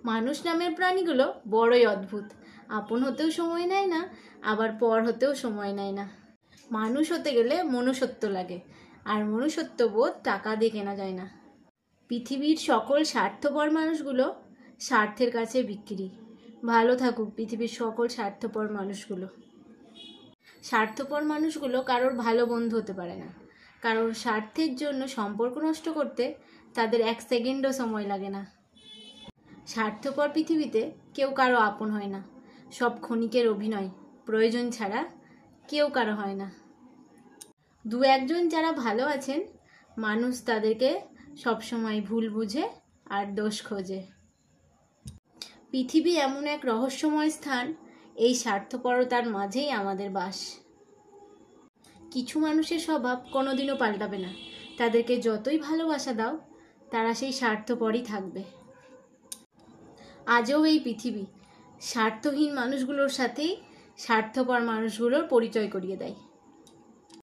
মানুষ নামের প্রাণীগুলো বড়ই অদ্ভুত। আপন হতেও সময় নেয় না, আবার পর হতেও সময় নেয় না। মানুষ হতে গেলে মনুষ্যত্ব লাগে, আর মনুষ্যত্ব বোধ টাকা দিয়ে কেনা যায় না। পৃথিবীর সকল স্বার্থপর মানুষগুলো স্বার্থের কাছে বিক্রি। ভালো থাকুক পৃথিবীর সকল স্বার্থপর মানুষগুলো। স্বার্থপর মানুষগুলো কারোর ভালো বন্ধু হতে পারে না। কারোর স্বার্থের জন্য সম্পর্ক নষ্ট করতে তাদের 1 সেকেন্ডও সময় লাগে না। স্বার্থপর পৃথিবীতে কেউ কারো আপন হয় না। সব ক্ষণিকের অভিনয়, প্রয়োজন ছাড়া কেউ কারো হয় না। 2-1 জন যারা ভালো আছেন, মানুষ তাদেরকে সবসময় ভুল বুঝে আর দোষ খোঁজে। পৃথিবী এমন এক রহস্যময় স্থান, এই স্বার্থপরতার মাঝেই আমাদের বাস। কিছু মানুষের স্বভাব কোনোদিনও পাল্টাবে না। তাদেরকে যতই ভালোবাসা দাও, তারা সেই স্বার্থপরই থাকবে। আজও এই পৃথিবী স্বার্থহীন মানুষগুলোর সাথেই স্বার্থপর মানুষগুলোর পরিচয় করিয়ে দেয়।